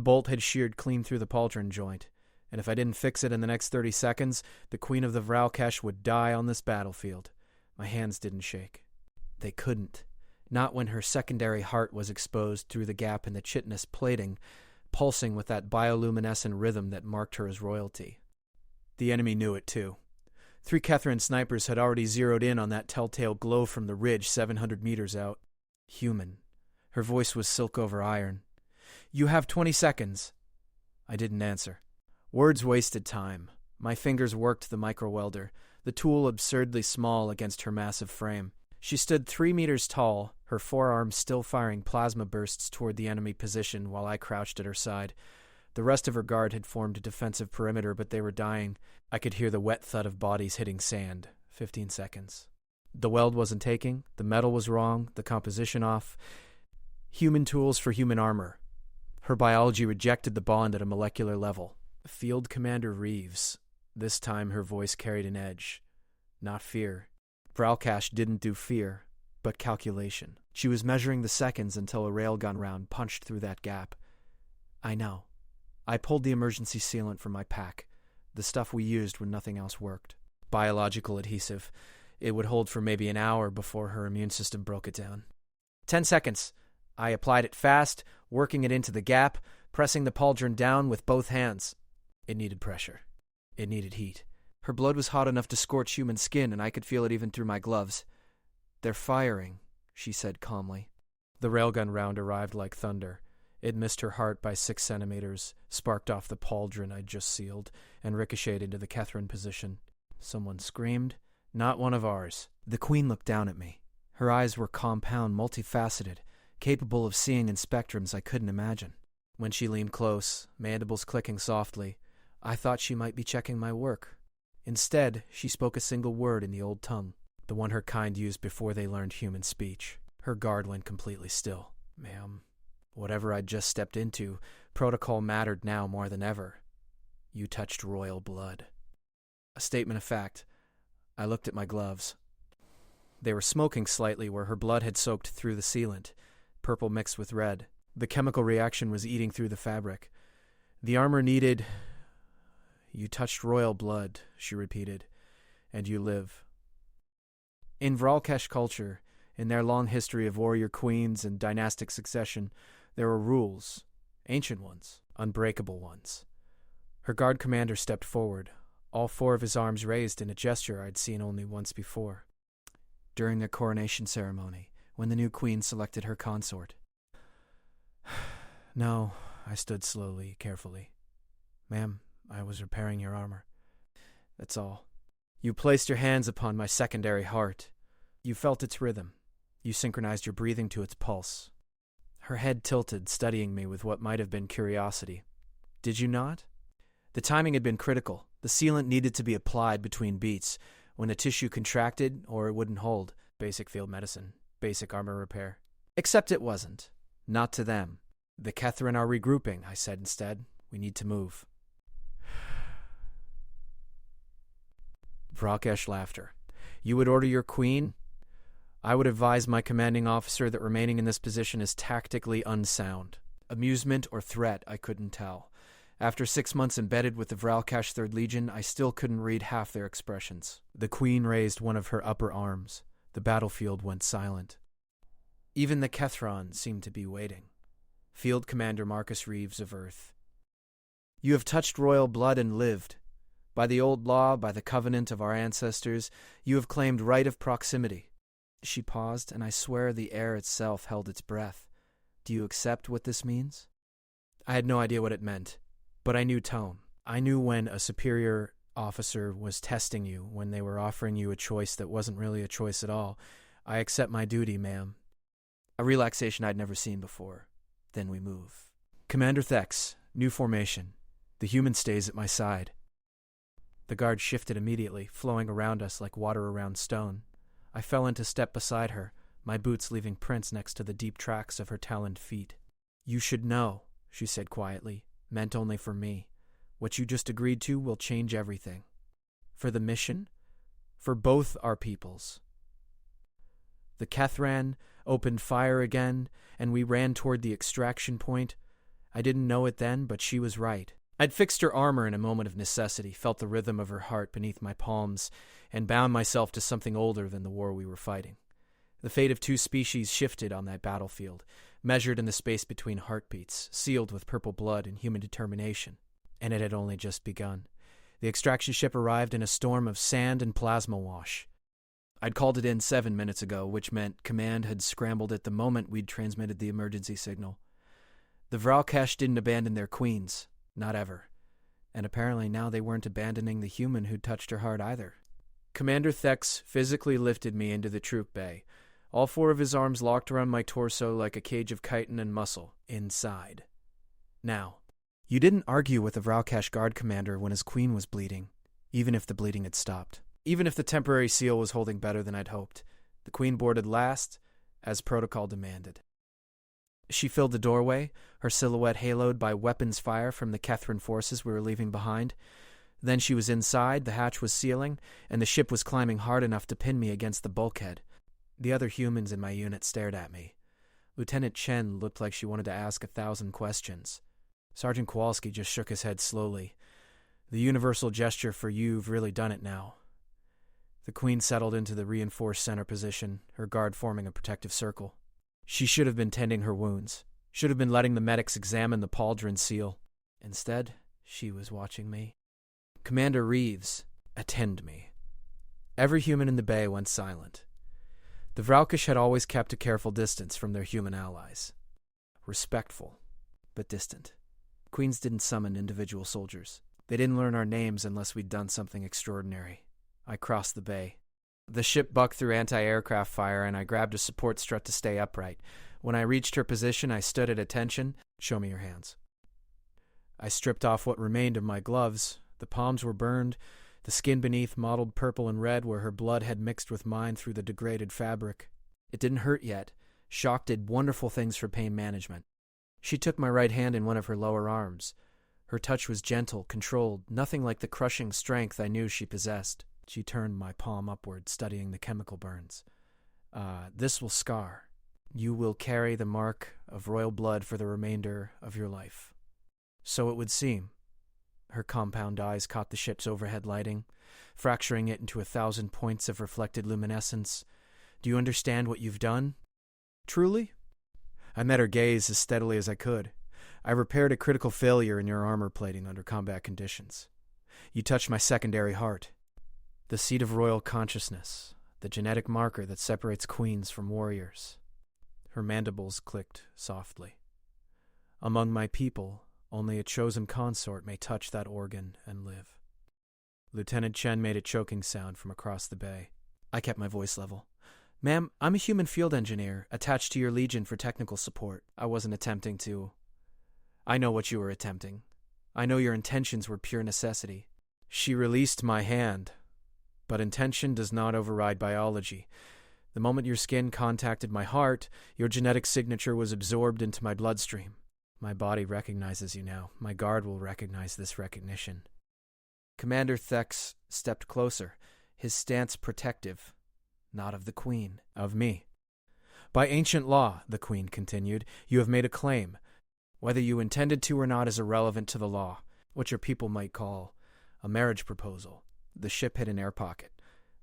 bolt had sheared clean through the pauldron joint, and if I didn't fix it in the next 30 seconds, the Queen of the Vralkesh would die on this battlefield. My hands didn't shake. They couldn't. Not when her secondary heart was exposed through the gap in the chitinous plating, pulsing with that bioluminescent rhythm that marked her as royalty. The enemy knew it, too. 3 Kethran snipers had already zeroed in on that telltale glow from the ridge 700 meters out. Human. Her voice was silk over iron. "You have 20 seconds." I didn't answer. Words wasted time. My fingers worked the micro-welder, the tool absurdly small against her massive frame. She stood 3 meters tall, her forearms still firing plasma bursts toward the enemy position while I crouched at her side. The rest of her guard had formed a defensive perimeter, but they were dying. I could hear the wet thud of bodies hitting sand. 15 seconds. The weld wasn't taking, the metal was wrong, the composition off. Human tools for human armor. Her biology rejected the bond at a molecular level. Field Commander Reeves. This time her voice carried an edge. Not fear. Vralkesh didn't do fear, but calculation. She was measuring the seconds until a railgun round punched through that gap. I know. I pulled the emergency sealant from my pack, the stuff we used when nothing else worked. Biological adhesive. It would hold for maybe an hour before her immune system broke it down. 10 seconds. I applied it fast, working it into the gap, pressing the pauldron down with both hands. It needed pressure. It needed heat. Her blood was hot enough to scorch human skin, and I could feel it even through my gloves. "They're firing," she said calmly. The railgun round arrived like thunder. It missed her heart by 6 centimeters, sparked off the pauldron I'd just sealed, and ricocheted into the Kethran position. Someone screamed. Not one of ours. The Queen looked down at me. Her eyes were compound, multifaceted, capable of seeing in spectrums I couldn't imagine. When she leaned close, mandibles clicking softly, I thought she might be checking my work. Instead, she spoke a single word in the old tongue, the one her kind used before they learned human speech. Her guard went completely still. "Ma'am, whatever I'd just stepped into, protocol mattered now more than ever. You touched royal blood." A statement of fact. I looked at my gloves. They were smoking slightly where her blood had soaked through the sealant, purple mixed with red. The chemical reaction was eating through the fabric. The armor needed... "You touched royal blood," she repeated, "and you live." In Vralkesh culture, in their long history of warrior queens and dynastic succession, there were rules, ancient ones, unbreakable ones. Her guard commander stepped forward, all 4 of his arms raised in a gesture I'd seen only once before, during their coronation ceremony, when the new queen selected her consort. "No," I stood slowly, carefully. "Ma'am, I was repairing your armor. That's all. You placed your hands upon my secondary heart. You felt its rhythm. You synchronized your breathing to its pulse." Her head tilted, studying me with what might have been curiosity. "Did you not?" The timing had been critical. The sealant needed to be applied between beats. When the tissue contracted, or it wouldn't hold. Basic field medicine. Basic armor repair. Except it wasn't. Not to them. "The Kethran are regrouping," I said instead. "We need to move." Vralkesh laughter. "You would order your queen?" "I would advise my commanding officer that remaining in this position is tactically unsound." Amusement or threat, I couldn't tell. After 6 months embedded with the Vralkesh 3rd Legion, I still couldn't read half their expressions. The Queen raised one of her upper arms. The battlefield went silent. Even the Kethran seemed to be waiting. Field Commander Marcus Reeves of Earth. "You have touched royal blood and lived. By the old law, by the covenant of our ancestors, you have claimed right of proximity." She paused, and I swear the air itself held its breath. "Do you accept what this means?" I had no idea what it meant, but I knew tone. I knew when a superior officer was testing you, when they were offering you a choice that wasn't really a choice at all. "I accept my duty, ma'am." A relaxation I'd never seen before. Then we move. "Commander Thex, new formation. The human stays at my side." The guard shifted immediately, flowing around us like water around stone. I fell into step beside her, my boots leaving prints next to the deep tracks of her taloned feet. "You should know," she said quietly, "meant only for me. What you just agreed to will change everything. For the mission, for both our peoples." The Kethran opened fire again, and we ran toward the extraction point. I didn't know it then, but she was right. I'd fixed her armor in a moment of necessity, felt the rhythm of her heart beneath my palms, and bound myself to something older than the war we were fighting. The fate of two species shifted on that battlefield, measured in the space between heartbeats, sealed with purple blood and human determination. And it had only just begun. The extraction ship arrived in a storm of sand and plasma wash. I'd called it in 7 minutes ago, which meant command had scrambled at the moment we'd transmitted the emergency signal. The Vralkesh didn't abandon their queens. Not ever. And apparently now they weren't abandoning the human who'd touched her heart either. Commander Thex physically lifted me into the troop bay, all 4 of his arms locked around my torso like a cage of chitin and muscle, inside. Now, you didn't argue with the Vralkesh guard commander when his queen was bleeding, even if the bleeding had stopped. Even if the temporary seal was holding better than I'd hoped. The queen boarded last, as protocol demanded. She filled the doorway, her silhouette haloed by weapons fire from the Kethran forces we were leaving behind. Then she was inside, the hatch was sealing, and the ship was climbing hard enough to pin me against the bulkhead. The other humans in my unit stared at me. Lieutenant Chen looked like she wanted to ask 1,000 questions. Sergeant Kowalski just shook his head slowly. The universal gesture for "you've really done it now." The queen settled into the reinforced center position, her guard forming a protective circle. She should have been tending her wounds, should have been letting the medics examine the pauldron seal. Instead, she was watching me. Commander Reeves, attend me. Every human in the bay went silent. The Vralkesh had always kept a careful distance from their human allies. Respectful, but distant. Queens didn't summon individual soldiers. They didn't learn our names unless we'd done something extraordinary. I crossed the bay. The ship bucked through anti-aircraft fire, and I grabbed a support strut to stay upright. When I reached her position, I stood at attention. Show me your hands. I stripped off what remained of my gloves. The palms were burned, the skin beneath mottled purple and red where her blood had mixed with mine through the degraded fabric. It didn't hurt yet. Shock did wonderful things for pain management. She took my right hand in one of her lower arms. Her touch was gentle, controlled, nothing like the crushing strength I knew she possessed. She turned my palm upward, studying the chemical burns. This will scar. You will carry the mark of royal blood for the remainder of your life. So it would seem. Her compound eyes caught the ship's overhead lighting, fracturing it into 1,000 points of reflected luminescence. Do you understand what you've done? Truly? I met her gaze as steadily as I could. I repaired a critical failure in your armor plating under combat conditions. You touched my secondary heart. The seat of royal consciousness, the genetic marker that separates queens from warriors. Her mandibles clicked softly. Among my people, only a chosen consort may touch that organ and live. Lieutenant Chen made a choking sound from across the bay. I kept my voice level. Ma'am, I'm a human field engineer, attached to your Legion for technical support. I wasn't attempting to. I know what you were attempting. I know your intentions were pure necessity. She released my hand. But intention does not override biology. The moment your skin contacted my heart, your genetic signature was absorbed into my bloodstream. My body recognizes you now. My guard will recognize this recognition. Commander Thex stepped closer, his stance protective. Not of the Queen, of me. By ancient law, the Queen continued, you have made a claim. Whether you intended to or not is irrelevant to the law, what your people might call a marriage proposal. The ship hit an air pocket.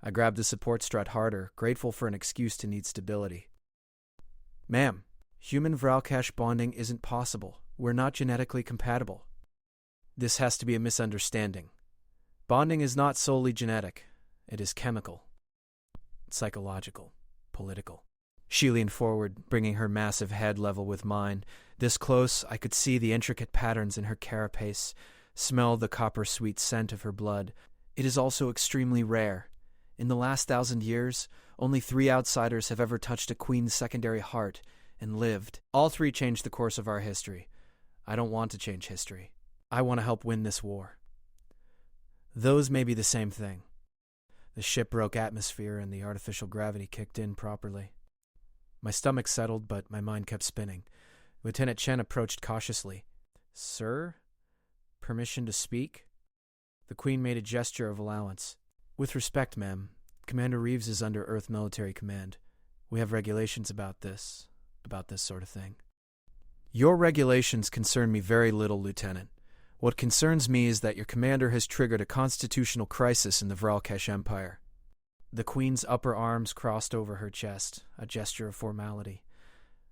I grabbed the support strut harder, grateful for an excuse to need stability. Ma'am, human Vralkesh bonding isn't possible. We're not genetically compatible. This has to be a misunderstanding. Bonding is not solely genetic. It is chemical, psychological, political. She leaned forward, bringing her massive head level with mine. This close, I could see the intricate patterns in her carapace, smell the copper-sweet scent of her blood. It is also extremely rare. In the last 1,000 years, only 3 outsiders have ever touched a queen's secondary heart and lived. All 3 changed the course of our history. I don't want to change history. I want to help win this war. Those may be the same thing. The ship broke atmosphere and the artificial gravity kicked in properly. My stomach settled, but my mind kept spinning. Lieutenant Chen approached cautiously. Sir? Permission to speak? The Queen made a gesture of allowance. With respect, ma'am, Commander Reeves is under Earth Military Command. We have regulations about this sort of thing. Your regulations concern me very little, Lieutenant. What concerns me is that your commander has triggered a constitutional crisis in the Vralkesh Empire. The Queen's upper arms crossed over her chest, a gesture of formality.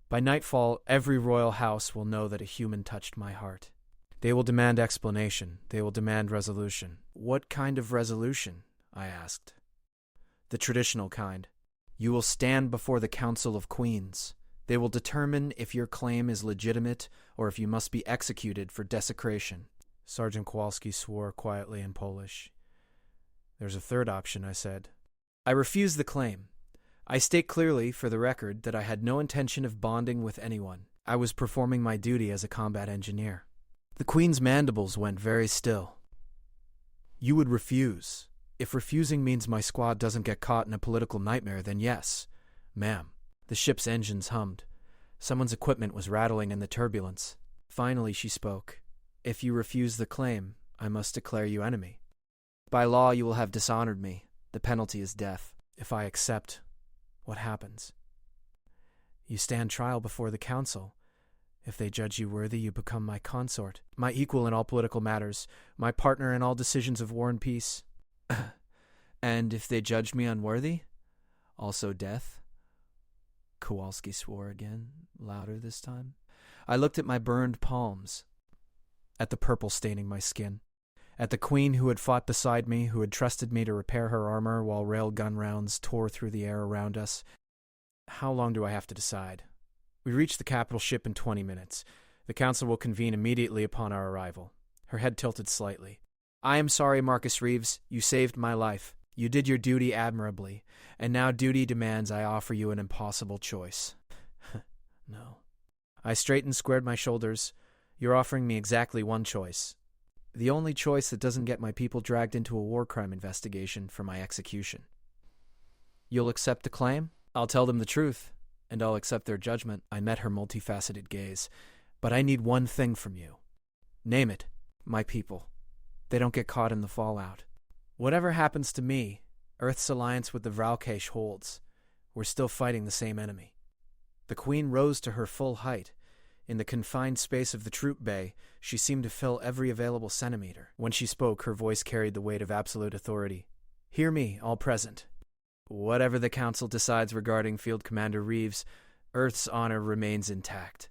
By nightfall, every royal house will know that a human touched my heart. They will demand explanation. They will demand resolution. What kind of resolution? I asked. The traditional kind. You will stand before the Council of Queens. They will determine if your claim is legitimate or if you must be executed for desecration. Sergeant Kowalski swore quietly in Polish. There's a third option, I said. I refuse the claim. I state clearly, for the record, that I had no intention of bonding with anyone. I was performing my duty as a combat engineer. The Queen's mandibles went very still. You would refuse. If refusing means my squad doesn't get caught in a political nightmare, then yes, ma'am. The ship's engines hummed. Someone's equipment was rattling in the turbulence. Finally, she spoke. If you refuse the claim, I must declare you enemy. By law, you will have dishonored me. The penalty is death. If I accept, what happens? You stand trial before the council. If they judge you worthy, you become my consort, my equal in all political matters, my partner in all decisions of war and peace. And if they judge me unworthy, also death? Kowalski swore again, louder this time. I looked at my burned palms, at the purple staining my skin, at the Queen who had fought beside me, who had trusted me to repair her armor while railgun rounds tore through the air around us. How long do I have to decide? We reach the capital ship in 20 minutes. The council will convene immediately upon our arrival. Her head tilted slightly. I am sorry, Marcus Reeves. You saved my life. You did your duty admirably, and now duty demands I offer you an impossible choice. No. I straightened, squared my shoulders. You're offering me exactly one choice. The only choice that doesn't get my people dragged into a war crime investigation for my execution. You'll accept the claim? I'll tell them the truth, and I'll accept their judgment. I met her multifaceted gaze. But I need one thing from you. Name it. My people. They don't get caught in the fallout. Whatever happens to me, Earth's alliance with the Vralkesh holds. We're still fighting the same enemy. The Queen rose to her full height. In the confined space of the troop bay, she seemed to fill every available centimeter. When she spoke, her voice carried the weight of absolute authority. Hear me, all present. Whatever the Council decides regarding Field Commander Reeves, Earth's honor remains intact.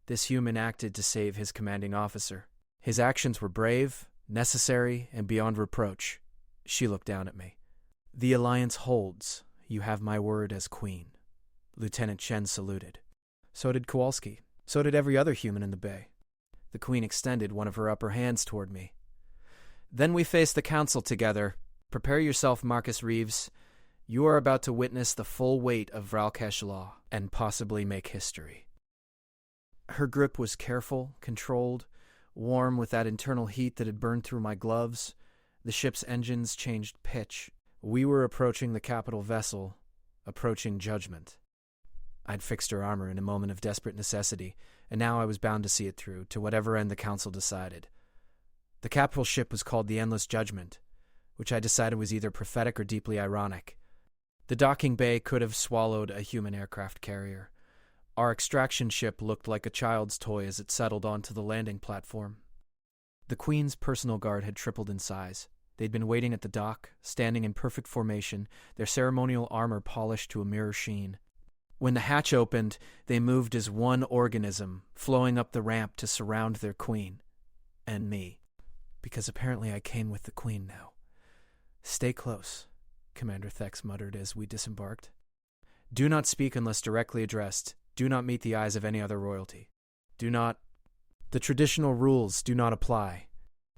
This human acted to save his commanding officer. His actions were brave, necessary, and beyond reproach. She looked down at me. The alliance holds. You have my word as Queen. Lieutenant Chen saluted. So did Kowalski. So did every other human in the bay. The Queen extended one of her upper hands toward me. Then we face the council together. Prepare yourself, Marcus Reeves. You are about to witness the full weight of Vralkesh law, and possibly make history. Her grip was careful, controlled, warm with that internal heat that had burned through my gloves. The ship's engines changed pitch. We were approaching the capital vessel, approaching judgment. I'd fixed her armor in a moment of desperate necessity, and now I was bound to see it through, to whatever end the council decided. The capital ship was called the Endless Judgment, which I decided was either prophetic or deeply ironic. The docking bay could have swallowed a human aircraft carrier. Our extraction ship looked like a child's toy as it settled onto the landing platform. The Queen's personal guard had tripled in size. They'd been waiting at the dock, standing in perfect formation, their ceremonial armor polished to a mirror sheen. When the hatch opened, they moved as one organism, flowing up the ramp to surround their Queen. And me. Because apparently I came with the Queen now. Stay close, Commander Thex muttered as we disembarked. Do not speak unless directly addressed. Do not meet the eyes of any other royalty. Do not... The traditional rules do not apply.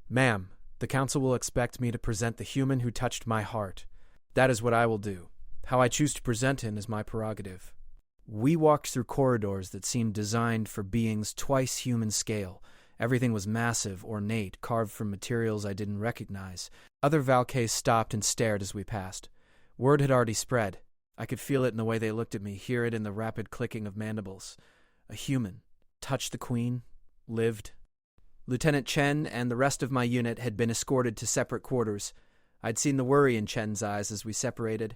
Ma'am, the council will expect me to present the human who touched my heart. That is what I will do. How I choose to present him is my prerogative. We walked through corridors that seemed designed for beings twice human scale. Everything was massive, ornate, carved from materials I didn't recognize. Other Valkays stopped and stared as we passed. Word had already spread. I could feel it in the way they looked at me, hear it in the rapid clicking of mandibles. A human. Touched the Queen. Lived. Lieutenant Chen and the rest of my unit had been escorted to separate quarters. I'd seen the worry in Chen's eyes as we separated.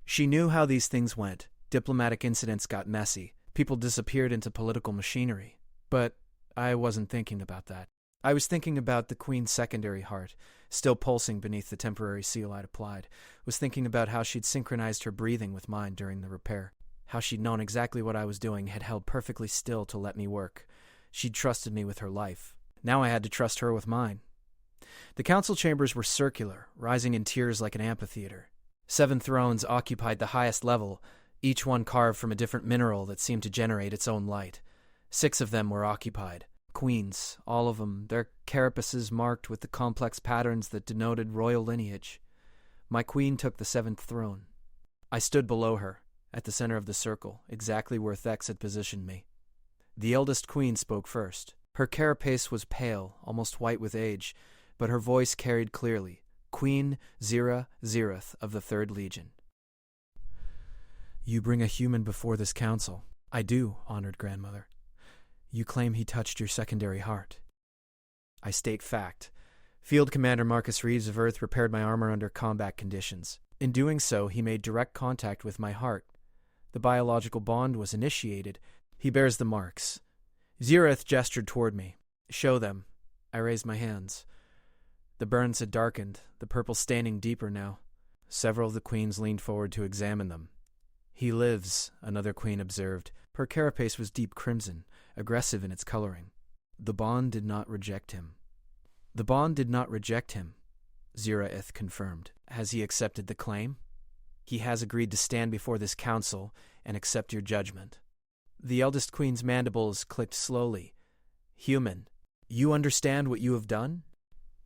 She knew how these things went. Diplomatic incidents got messy. People disappeared into political machinery. But I wasn't thinking about that. I was thinking about the Queen's secondary heart, still pulsing beneath the temporary seal I'd applied. Was thinking about how she'd synchronized her breathing with mine during the repair. How she'd known exactly what I was doing, had held perfectly still to let me work. She'd trusted me with her life. Now I had to trust her with mine. The council chambers were circular, rising in tiers like an amphitheater. 7 thrones occupied the highest level, each one carved from a different mineral that seemed to generate its own light. 6 of them were occupied. Queens, all of them, their carapaces marked with the complex patterns that denoted royal lineage. My queen took the 7th throne. I stood below her, at the center of the circle, exactly where Thex had positioned me. The eldest queen spoke first. Her carapace was pale, almost white with age, but her voice carried clearly. Queen Zira Zirith of the 3rd Legion. You bring a human before this council. I do, honored grandmother. You claim he touched your secondary heart. I state fact. Field Commander Marcus Reeves of Earth repaired my armor under combat conditions. In doing so, he made direct contact with my heart. The biological bond was initiated. He bears the marks. Zirith gestured toward me. Show them. I raised my hands. The burns had darkened, the purple staining deeper now. Several of the queens leaned forward to examine them. He lives, another queen observed. Her carapace was deep crimson, aggressive in its coloring. The bond did not reject him. The bond did not reject him, Ziraith confirmed. Has he accepted the claim? He has agreed to stand before this council and accept your judgment. The eldest queen's mandibles clicked slowly. Human, you understand what you have done?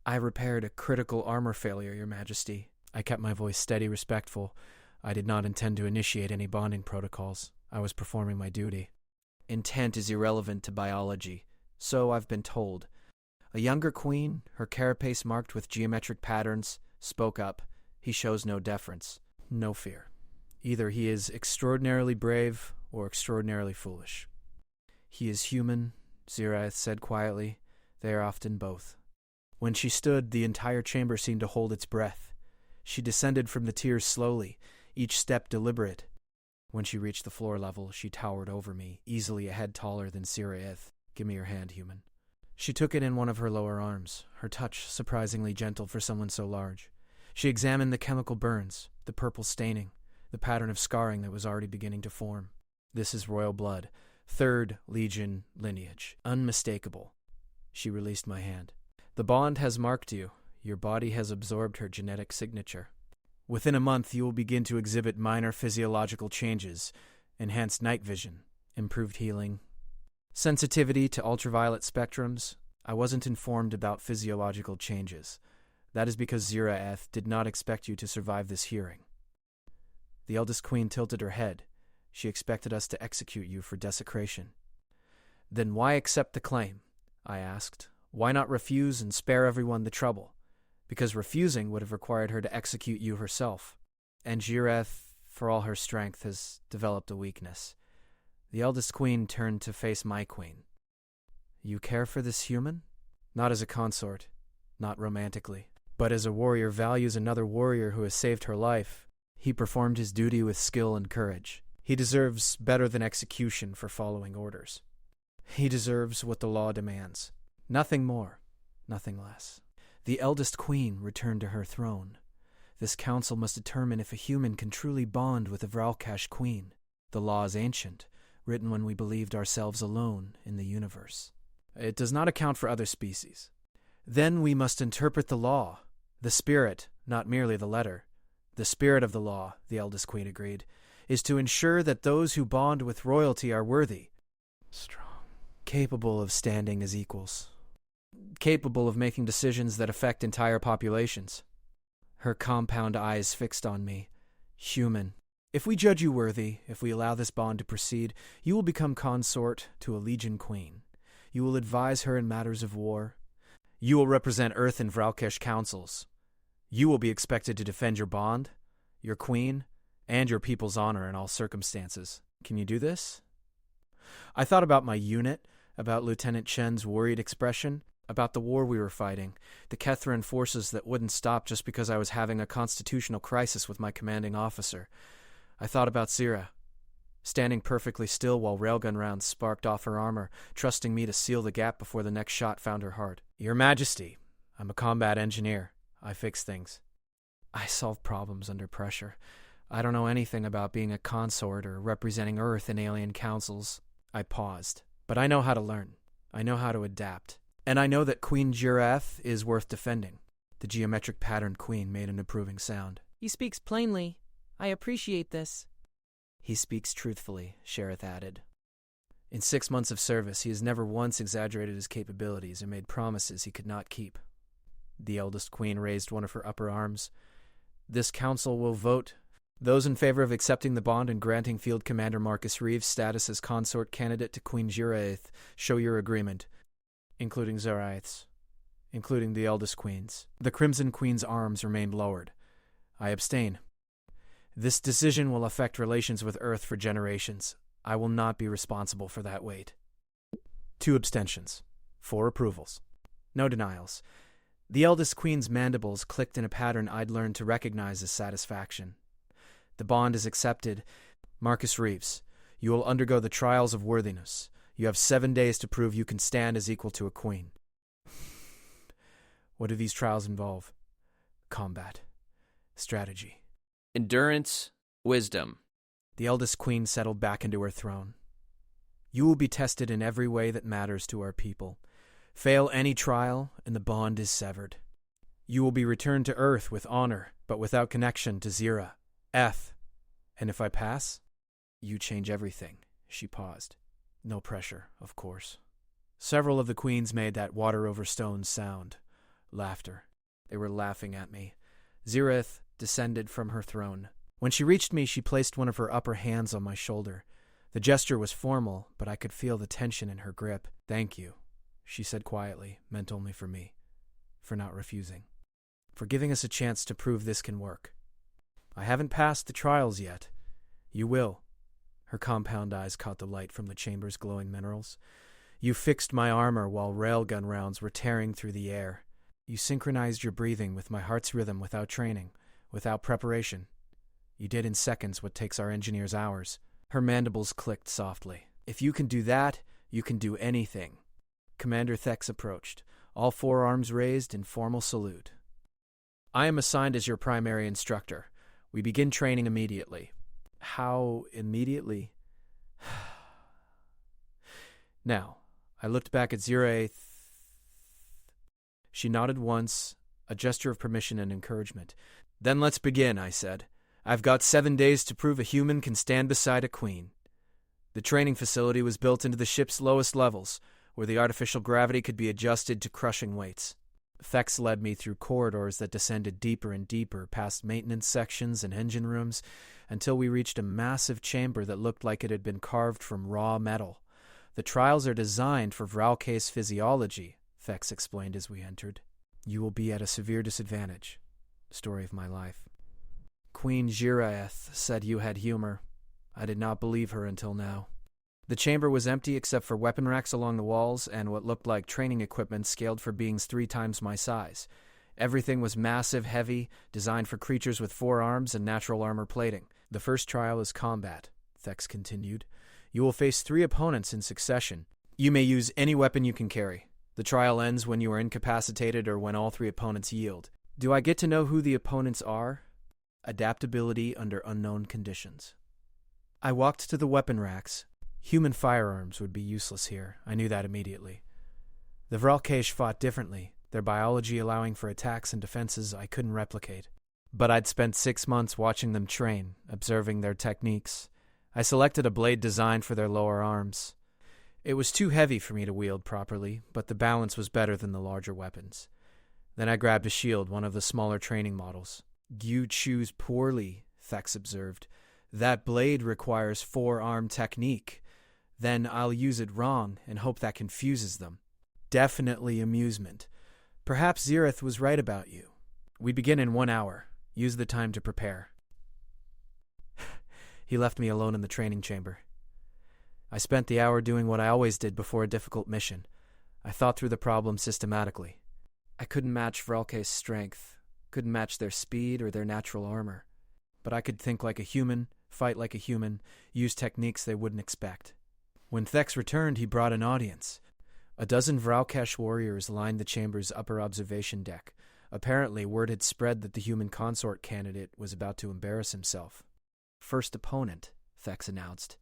I repaired a critical armor failure, Your Majesty. I kept my voice steady, respectful. I did not intend to initiate any bonding protocols. I was performing my duty. Intent is irrelevant to biology, so I've been told. A younger queen, her carapace marked with geometric patterns, spoke up. He shows no deference, no fear. Either he is extraordinarily brave or extraordinarily foolish. He is human, Ziraith said quietly. They are often both. When she stood, the entire chamber seemed to hold its breath. She descended from the tiers slowly, each step deliberate. When she reached the floor level, she towered over me, easily a head taller than Ziraith. Give me your hand, human. She took it in one of her lower arms, her touch surprisingly gentle for someone so large. She examined the chemical burns, the purple staining, the pattern of scarring that was already beginning to form. This is royal blood, 3rd Legion lineage, unmistakable. She released my hand. The bond has marked you. Your body has absorbed her genetic signature. Within a month, you will begin to exhibit minor physiological changes, enhanced night vision, improved healing, sensitivity to ultraviolet spectrums. I wasn't informed about physiological changes. That is because Ziraith did not expect you to survive this hearing. The eldest queen tilted her head. She expected us to execute you for desecration. Then why accept the claim? I asked. Why not refuse and spare everyone the trouble? Because refusing would have required her to execute you herself. And Ziraith, for all her strength, has developed a weakness. The eldest queen turned to face my queen. You care for this human? Not as a consort, not romantically, but as a warrior values another warrior who has saved her life. He performed his duty with skill and courage. He deserves better than execution for following orders. He deserves what the law demands. Nothing more, nothing less. The eldest queen returned to her throne. This council must determine if a human can truly bond with a Vralkash queen. The law is ancient, written when we believed ourselves alone in the universe. It does not account for other species. Then we must interpret the law, the spirit, not merely the letter. The spirit of the law, the eldest queen agreed, is to ensure that those who bond with royalty are worthy, strong, capable of standing as equals, capable of making decisions that affect entire populations. Her compound eyes fixed on me. Human. If we judge you worthy, if we allow this bond to proceed, you will become consort to a legion queen. You will advise her in matters of war. You will represent Earth in Vralkesh councils. You will be expected to defend your bond, your queen, and your people's honor in all circumstances. Can you do this? I thought about my unit, about Lieutenant Chen's worried expression, about the war we were fighting, the Kethran forces that wouldn't stop just because I was having a constitutional crisis with my commanding officer. I thought about Zira. standing perfectly still while railgun rounds sparked off her armor, trusting me to seal the gap before the next shot found her heart. "Your Majesty, I'm a combat engineer. I fix things. I solve problems under pressure. I don't know anything about being a consort or representing Earth in alien councils." I paused. "But I know how to learn. I know how to adapt. And I know that Queen Jireth is worth defending." The geometric patterned queen made an approving sound. "He speaks plainly. I appreciate this." "He speaks truthfully," Sherith added. "In 6 months of service, he has never once exaggerated his capabilities or made promises he could not keep." The eldest queen raised one of her upper arms. "This council will vote. Those in favor of accepting the bond and granting Field Commander Marcus Reeves status as consort candidate to Queen Jireth, show your agreement, including Zaraith's, including the eldest queen's." The Crimson Queen's arms remained lowered. "I abstain. This decision will affect relations with Earth for generations. I will not be responsible for that weight." 2 abstentions. 4 approvals. No denials. The eldest queen's mandibles clicked in a pattern I'd learned to recognize as satisfaction. "The bond is accepted. Marcus Reeves, you will undergo the trials of worthiness. You have 7 days to prove you can stand as equal to a queen." "What do these trials involve?" "Combat. Strategy. Endurance. Wisdom." The eldest queen settled back into her throne. "You will be tested in every way that matters to our people. Fail any trial, and the bond is severed. You will be returned to Earth with honor, but without connection to Zira. And if I pass, you change everything." She paused. No pressure, of course. Several of the queens made that water over stones sound. Laughter. They were laughing at me. Zirith descended from her throne. When she reached me, she placed one of her upper hands on my shoulder. The gesture was formal, but I could feel the tension in her grip. "Thank you," she said quietly, meant only for me, for not refusing, for giving us a chance to prove this can work. "I haven't passed the trials yet. You will." Her compound eyes caught the light from the chamber's glowing minerals. "You fixed my armor while railgun rounds were tearing through the air. You synchronized your breathing with my heart's rhythm without training, without preparation. You did in seconds what takes our engineers hours." Her mandibles clicked softly. "If you can do that, you can do anything." Commander Thex approached, all 4 arms raised in formal salute. "I am assigned as your primary instructor. We begin training immediately." "How immediately?" Now, I looked back at Ziraith. She nodded once, a gesture of permission and encouragement. "Then let's begin," I said. "I've got 7 days to prove a human can stand beside a queen." The training facility was built into the ship's lowest levels, where the artificial gravity could be adjusted to crushing weights. Thex led me through corridors that descended deeper and deeper past maintenance sections and engine rooms until we reached a massive chamber that looked like it had been carved from raw metal. "The trials are designed for Vralke's physiology," Thex explained as we entered. "You will be at a severe disadvantage." Story of my life. "Queen Jireth said you had humor. I did not believe her until now." The chamber was empty except for weapon racks along the walls and what looked like training equipment scaled for beings 3 times my size. Everything was massive, heavy, designed for creatures with 4 arms and natural armor plating. "The first trial is combat," Thex continued. "You will face 3 opponents in succession. You may use any weapon you can carry. The trial ends when you are incapacitated or when all 3 opponents yield." "Do I get to know who the opponents are?" "Adaptability under unknown conditions." I walked to the weapon racks. Human firearms would be useless here. I knew that immediately. The Vralkesh fought differently, their biology allowing for attacks and defenses I couldn't replicate. But I'd spent 6 months watching them train, observing their techniques. I selected a blade designed for their lower arms. It was too heavy for me to wield properly, but the balance was better than the larger weapons. Then I grabbed a shield, one of the smaller training models. "You choose poorly," Thex observed. "That blade requires 4-arm technique. Then I'll use it wrong and hope that confuses them." "Definitely amusement. Perhaps Zirith was right about you. We begin in 1 hour. Use the time to prepare." He left me alone in the training chamber. I spent the hour doing what I always did before a difficult mission. I thought through the problem systematically. I couldn't match Vralke's strength, couldn't match their speed or their natural armor. But I could think like a human, fight like a human, use techniques they wouldn't expect. When Thex returned, he brought an audience. A dozen Vralkesh warriors lined the chamber's upper observation deck. Apparently, word had spread that the human consort candidate was about to embarrass himself. First opponent, Thex announced.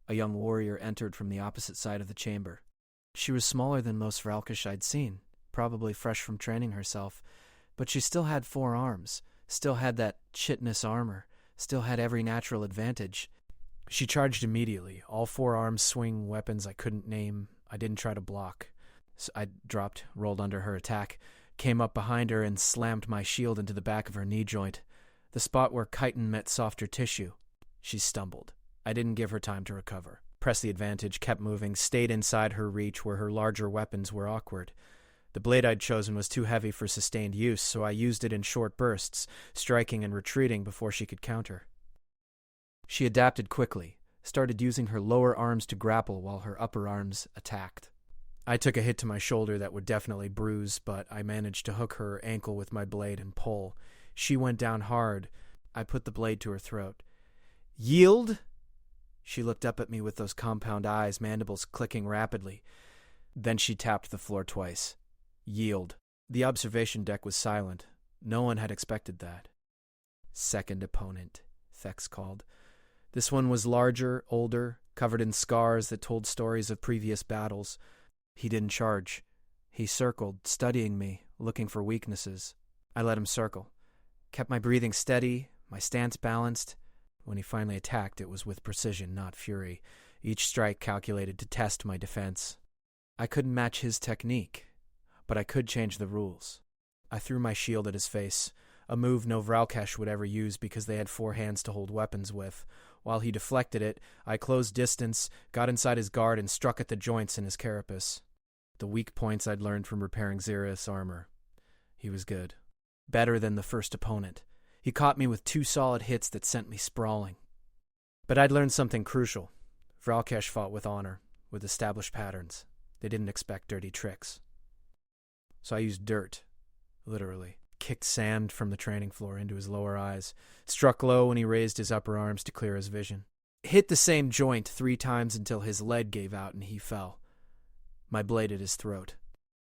A young warrior entered from the opposite side of the chamber. She was smaller than most Vralkesh I'd seen, probably fresh from training herself, but she still had 4 arms, still had that chitness armor, still had every natural advantage. She charged immediately, all 4 arms swinging weapons I couldn't name. I didn't try to block. So I dropped, rolled under her attack, came up behind her and slammed my shield into the back of her knee joint, the spot where chitin met softer tissue. She stumbled. I didn't give her time to recover. Pressed the advantage, kept moving, stayed inside her reach where her larger weapons were awkward. The blade I'd chosen was too heavy for sustained use, so I used it in short bursts, striking and retreating before she could counter. She adapted quickly, started using her lower arms to grapple while her upper arms attacked. I took a hit to my shoulder that would definitely bruise, but I managed to hook her ankle with my blade and pull. She went down hard. I put the blade to her throat. "Yield?" She looked up at me with those compound eyes, mandibles clicking rapidly. Then she tapped the floor twice. Yield. The observation deck was silent. No one had expected that. Second opponent, Thex called. This one was larger, older, covered in scars that told stories of previous battles. He didn't charge. He circled, studying me, looking for weaknesses. I let him circle. Kept my breathing steady, my stance balanced. When he finally attacked, it was with precision, not fury. Each strike calculated to test my defense. I couldn't match his technique, but I could change the rules. I threw my shield at his face, a move no Vralkesh would ever use because they had 4 hands to hold weapons with. While he deflected it, I closed distance, got inside his guard, and struck at the joints in his carapace. The weak points I'd learned from repairing Xerath's armor. He was good. Better than the first opponent. He caught me with 2 solid hits that sent me sprawling. But I'd learned something crucial. Vralkesh fought with honor, with established patterns. They didn't expect dirty tricks. So I used dirt, literally. Kicked sand from the training floor into his lower eyes, struck low when he raised his upper arms to clear his vision. Hit the same joint 3 times until his leg gave out and he fell. My blade at his throat.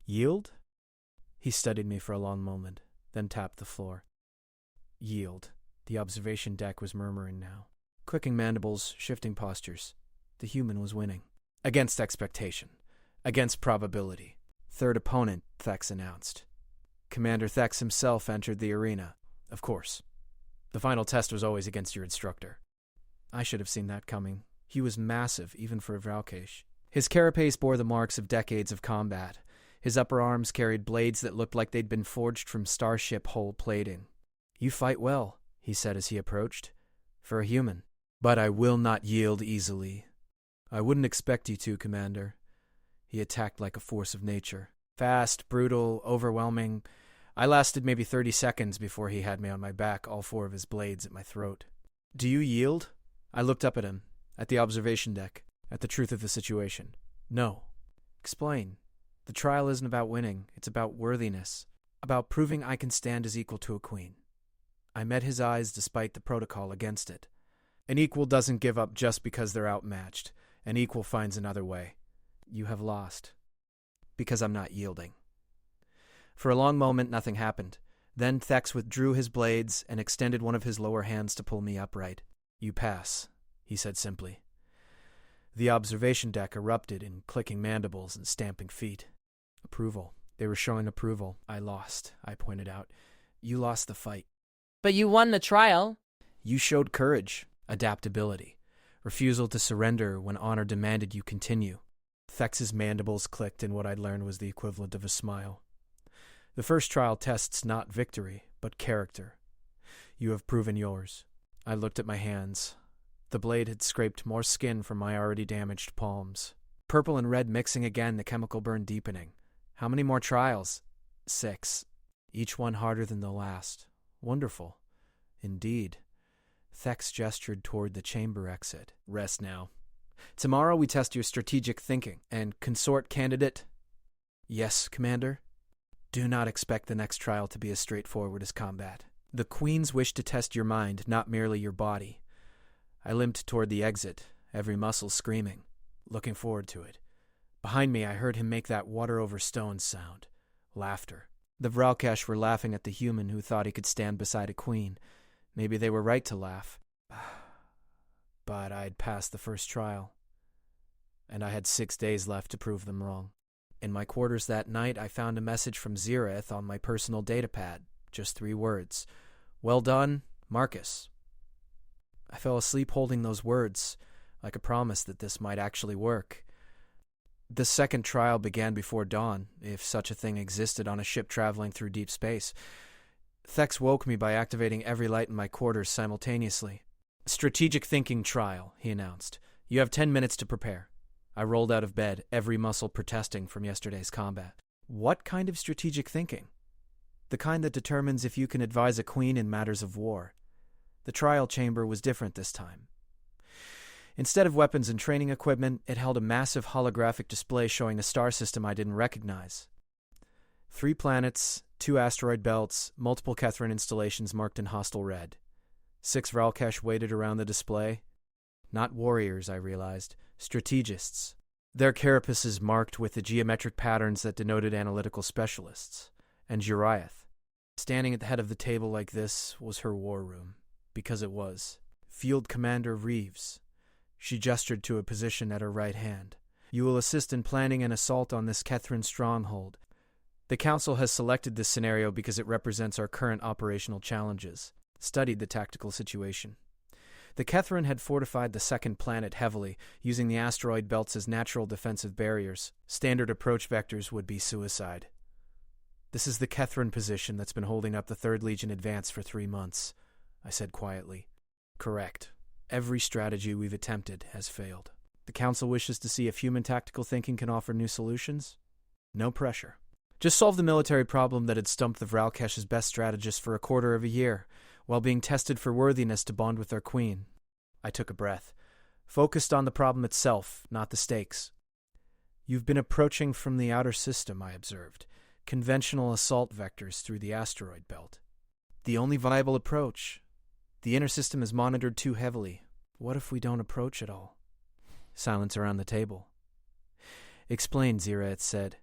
Yield? He studied me for a long moment, then tapped the floor. Yield. The observation deck was murmuring now. Clicking mandibles, shifting postures. The human was winning. Against expectation. Against probability. Third opponent, Thex announced. Commander Thex himself entered the arena. Of course. The final test was always against your instructor. I should have seen that coming. He was massive, even for a Vralkesh. His carapace bore the marks of decades of combat. His upper arms carried blades that looked like they'd been forged from starship hull plating. "You fight well," he said as he approached. "For a human. But I will not yield easily." "I wouldn't expect you to, Commander." He attacked like a force of nature. Fast, brutal, overwhelming. I lasted maybe 30 seconds before he had me on my back, all 4 of his blades at my throat. "Do you yield?" I looked up at him, at the observation deck, at the truth of the situation. "No." "Explain. The trial isn't about winning. It's about worthiness. About proving I can stand as equal to a queen." I met his eyes despite the protocol against it. An equal doesn't give up just because they're outmatched. An equal finds another way. You have lost. Because I'm not yielding. For a long moment, nothing happened. Then Thex withdrew his blades and extended one of his lower hands to pull me upright. "You pass," he said simply. The observation deck erupted in clicking mandibles and stamping feet. Approval. They were showing approval. "I lost," I pointed out. "You lost the fight." But you won the trial. "You showed courage, adaptability, refusal to surrender when honor demanded you continue." Thex's mandibles clicked, and what I'd learned was the equivalent of a smile. "The first trial tests not victory, but character. You have proven yours." I looked at my hands. The blade had scraped more skin from my already damaged palms. Purple and red mixing again, the chemical burn deepening. How many more trials? 6. Each one harder than the last. Wonderful. Indeed. Thex gestured toward the chamber exit. "Rest now. Tomorrow we test your strategic thinking. And consort candidate?" "Yes, Commander." "Do not expect the next trial to be as straightforward as combat. The queens wish to test your mind, not merely your body. I limped toward the exit, every muscle screaming, looking forward to it. Behind me, I heard him make that water over stones sound. Laughter. The Vralkesh were laughing at the human who thought he could stand beside a queen. Maybe they were right to laugh. But I'd passed the first trial, and I had 6 days left to prove them wrong. In my quarters that night, I found a message from Zirith on my personal datapad. Just 3 words. Well done, Marcus. I fell asleep holding those words, like a promise that this might actually work. The second trial began before dawn, if such a thing existed on a ship traveling through deep space. Thex woke me by activating every light in my quarters simultaneously. Strategic thinking trial, he announced. You have 10 minutes to prepare. I rolled out of bed, every muscle protesting from yesterday's combat. What kind of strategic thinking? The kind that determines if you can advise a queen in matters of war. The trial chamber was different this time. Instead of weapons and training equipment, it held a massive holographic display showing a star system I didn't recognize. 3 planets, 2 asteroid belts, multiple Kethran installations marked in hostile red. 6 Vralkesh waited around the display. Not warriors, I realized, strategists. Their carapaces marked with the geometric patterns that denoted analytical specialists. And Uriath. Standing at the head of the table like this was her war room, because it was. Field Commander Reeves. She gestured to a position at her right hand. You will assist in planning an assault on this Kethran stronghold. The Council has selected this scenario because it represents our current operational challenges. Studied the tactical situation. The Kethran had fortified the second planet heavily, using the asteroid belts as natural defensive barriers. Standard approach vectors would be suicide. This is the Kethran position that's been holding up the 3rd Legion advance for 3 months, I said quietly. Correct. Every strategy we've attempted has failed. The Council wishes to see if human tactical thinking can offer new solutions. No pressure. Just solve the military problem that had stumped the Vralkesh's best strategist for a quarter of a year, while being tested for worthiness to bond with their queen. I took a breath. Focused on the problem itself, not the stakes. You've been approaching from the outer system, I observed. Conventional assault vectors through the asteroid belt. The only viable approach. The inner system is monitored too heavily. What if we don't approach at all? Silence around the table. Explain, Zirith said.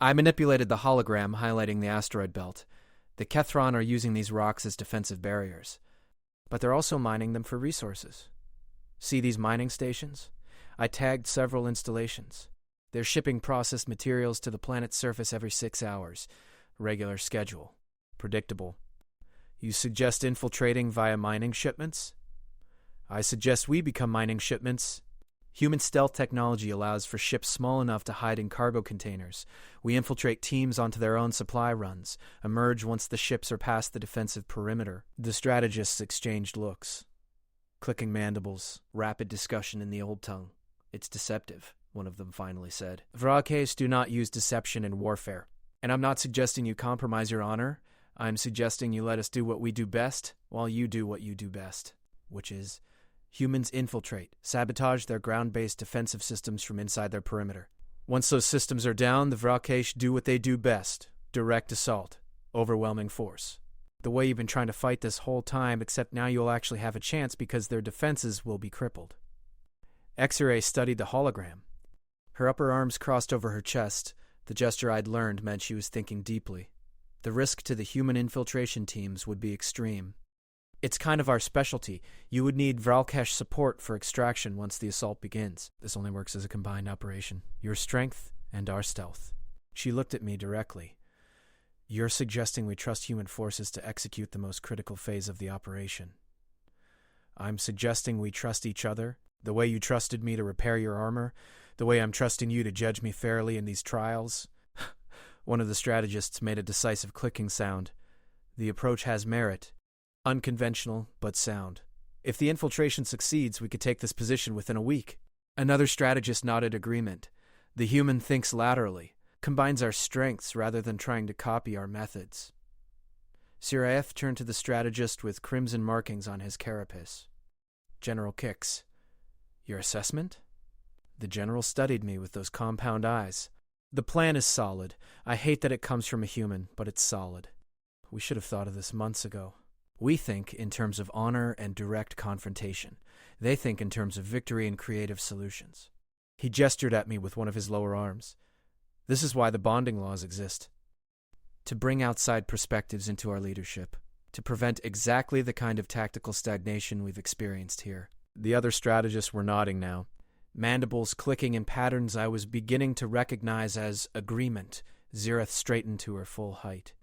I manipulated the hologram highlighting the asteroid belt. The Kethran are using these rocks as defensive barriers, but they're also mining them for resources. See these mining stations? I tagged several installations. They're shipping processed materials to the planet's surface every 6 hours. Regular schedule. Predictable. You suggest infiltrating via mining shipments? I suggest we become mining shipments. Human stealth technology allows for ships small enough to hide in cargo containers. We infiltrate teams onto their own supply runs, emerge once the ships are past the defensive perimeter. The strategists exchanged looks. Clicking mandibles, rapid discussion in the old tongue. It's deceptive, one of them finally said. Vralkesh do not use deception in warfare. And I'm not suggesting you compromise your honor. I'm suggesting you let us do what we do best, while you do what you do best. Which is... humans infiltrate, sabotage their ground-based defensive systems from inside their perimeter. Once those systems are down, the Vralkesh do what they do best. Direct assault. Overwhelming force. The way you've been trying to fight this whole time, except now you'll actually have a chance because their defenses will be crippled. X-Ray studied the hologram. Her upper arms crossed over her chest. The gesture I'd learned meant she was thinking deeply. The risk to the human infiltration teams would be extreme. It's kind of our specialty. You would need Vralkesh support for extraction once the assault begins. This only works as a combined operation. Your strength and our stealth. She looked at me directly. You're suggesting we trust human forces to execute the most critical phase of the operation. I'm suggesting we trust each other, the way you trusted me to repair your armor, the way I'm trusting you to judge me fairly in these trials. One of the strategists made a decisive clicking sound. The approach has merit. Unconventional, but sound. If the infiltration succeeds, we could take this position within a week. Another strategist nodded agreement. The human thinks laterally, combines our strengths rather than trying to copy our methods. Zirith turned to the strategist with crimson markings on his carapace. General Kix. Your assessment? The general studied me with those compound eyes. The plan is solid. I hate that it comes from a human, but it's solid. We should have thought of this months ago. We think in terms of honor and direct confrontation. They think in terms of victory and creative solutions. He gestured at me with one of his lower arms. This is why the bonding laws exist. To bring outside perspectives into our leadership. To prevent exactly the kind of tactical stagnation we've experienced here. The other strategists were nodding now. Mandibles clicking in patterns I was beginning to recognize as agreement. Zirith straightened to her full height.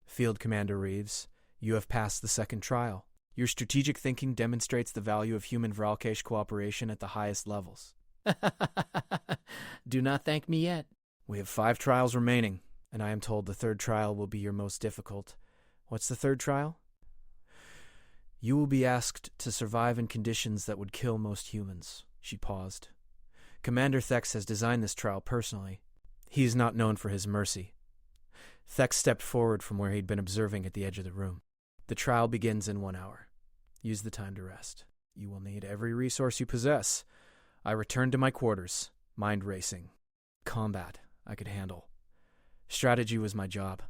Field Commander Reeves, you have passed the second trial. Your strategic thinking demonstrates the value of human Vralkesh cooperation at the highest levels. Do not thank me yet. We have 5 trials remaining, and I am told the third trial will be your most difficult. What's the third trial? You will be asked to survive in conditions that would kill most humans. She paused. Commander Thex has designed this trial personally. He is not known for his mercy. Thex stepped forward from where he'd been observing at the edge of the room. The trial begins in 1 hour. Use the time to rest. You will need every resource you possess. I returned to my quarters, mind racing. Combat, I could handle. Strategy was my job.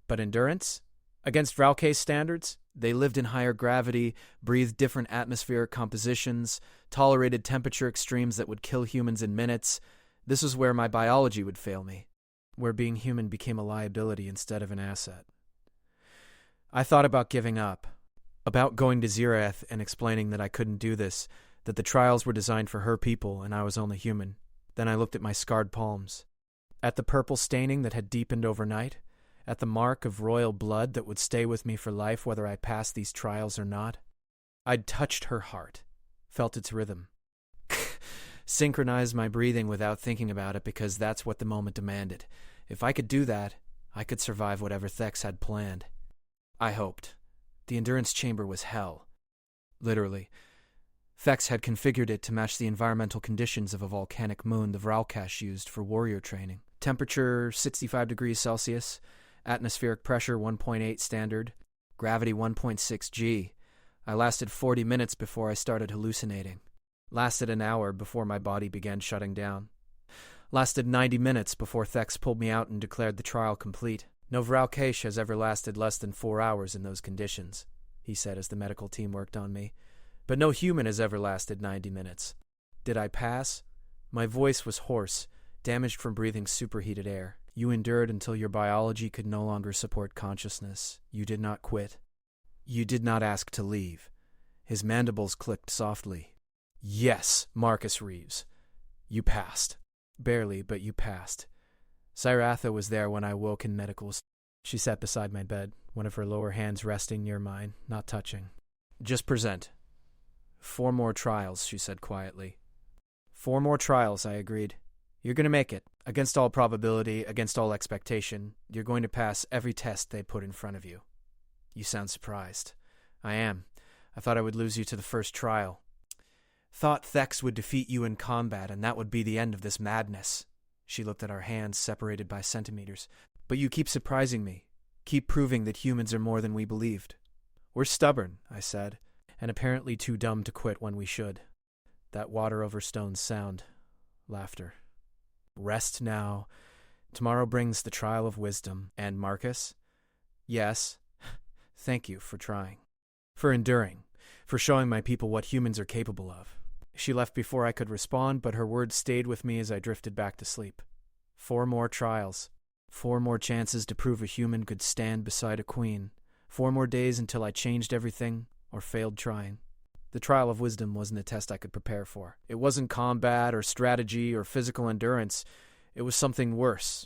But endurance? Against Vralkesh standards, they lived in higher gravity, breathed different atmospheric compositions, tolerated temperature extremes that would kill humans in minutes. This was where my biology would fail me, where being human became a liability instead of an asset. I thought about giving up, about going to Zirith and explaining that I couldn't do this, that the trials were designed for her people and I was only human. Then I looked at my scarred palms, at the purple staining that had deepened overnight, at the mark of royal blood that would stay with me for life whether I passed these trials or not. I'd touched her heart, felt its rhythm, synchronized my breathing without thinking about it because that's what the moment demanded. If I could do that, I could survive whatever Thex had planned. I hoped. The endurance chamber was hell. Literally. Thex had configured it to match the environmental conditions of a volcanic moon the Vralkesh used for warrior training. Temperature 65 degrees Celsius, atmospheric pressure 1.8 standard, gravity 1.6 G. I lasted 40 minutes before I started hallucinating. Lasted an hour before my body began shutting down. Lasted 90 minutes before Thex pulled me out and declared the trial complete. No Vralkesh has ever lasted less than 4 hours in those conditions, he said as the medical team worked on me. But no human has ever lasted 90 minutes. Did I pass? My voice was hoarse, damaged from breathing superheated air. You endured until your biology could no longer support consciousness. You did not quit. You did not ask to leave. His mandibles clicked softly. Yes, Marcus Reeves. You passed. Barely, but you passed. Cyratha was there when I woke in medicals. She sat beside my bed, one of her lower hands resting near mine, not touching. Just present. 4 more trials, she said quietly. 4 more trials, I agreed. You're going to make it. Against all probability, against all expectation, you're going to pass every test they put in front of you. You sound surprised. I am. I thought I would lose you to the first trial. Thought Thex would defeat you in combat, and that would be the end of this madness. She looked at our hands separated by centimeters. But you keep surprising me. Keep proving that humans are more than we believed. We're stubborn, I said, and apparently too dumb to quit when we should. That water over stones sound. Laughter. Rest now. Tomorrow brings the trial of wisdom. And Marcus? Yes. Thank you for trying. For enduring. For showing my people what humans are capable of. She left before I could respond, but her words stayed with me as I drifted back to sleep. 4 more trials. 4 more chances to prove a human could stand beside a queen. 4 more days until I changed everything or failed trying. The trial of wisdom wasn't a test I could prepare for. It wasn't combat or strategy or physical endurance. It was something worse.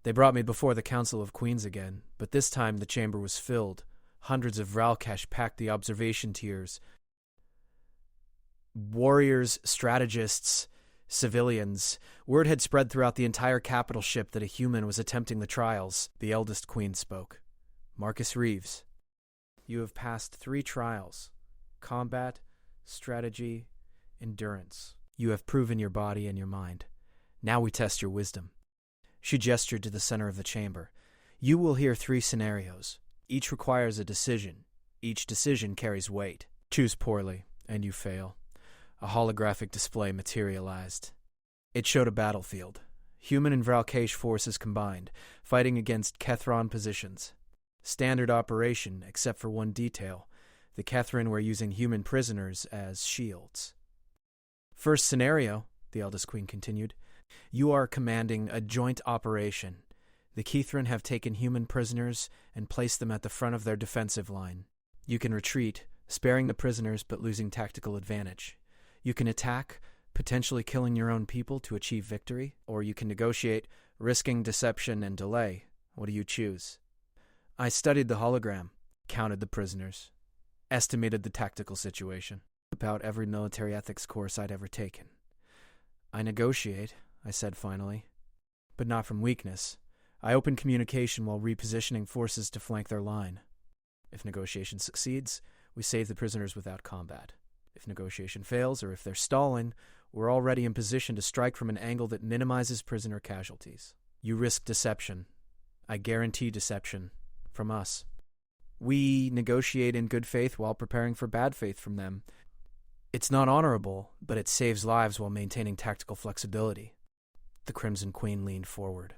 They brought me before the Council of Queens again, but this time the chamber was filled. Hundreds of Vralkesh packed the observation tiers. Warriors, strategists, civilians. Word had spread throughout the entire capital ship that a human was attempting the trials. The eldest queen spoke. Marcus Reeves, you have passed 3 trials. Combat, strategy, endurance. You have proven your body and your mind. Now we test your wisdom. She gestured to the center of the chamber. You will hear 3 scenarios. Each requires a decision. Each decision carries weight. Choose poorly, and you fail. A holographic display materialized. It showed a battlefield. Human and Vralkesh forces combined, fighting against Kethron positions. Standard operation, except for one detail. The Kethrin were using human prisoners as shields. First scenario, the eldest queen continued. You are commanding a joint operation. The Kethrin have taken human prisoners and placed them at the front of their defensive line. You can retreat, sparing the prisoners but losing tactical advantage. You can attack, potentially killing your own people to achieve victory, or you can negotiate, risking deception and delay. What do you choose? I studied the hologram, counted the prisoners, estimated the tactical situation, about every military ethics course I'd ever taken. I negotiate, I said finally, but not from weakness. I open communication while repositioning forces to flank their line. If negotiation succeeds, we save the prisoners without combat. If negotiation fails, or if they're stalling, we're already in position to strike from an angle that minimizes prisoner casualties. You risk deception. I guarantee deception. From us. We negotiate in good faith while preparing for bad faith from them. It's not honorable, but it saves lives while maintaining tactical flexibility. The Crimson Queen leaned forward.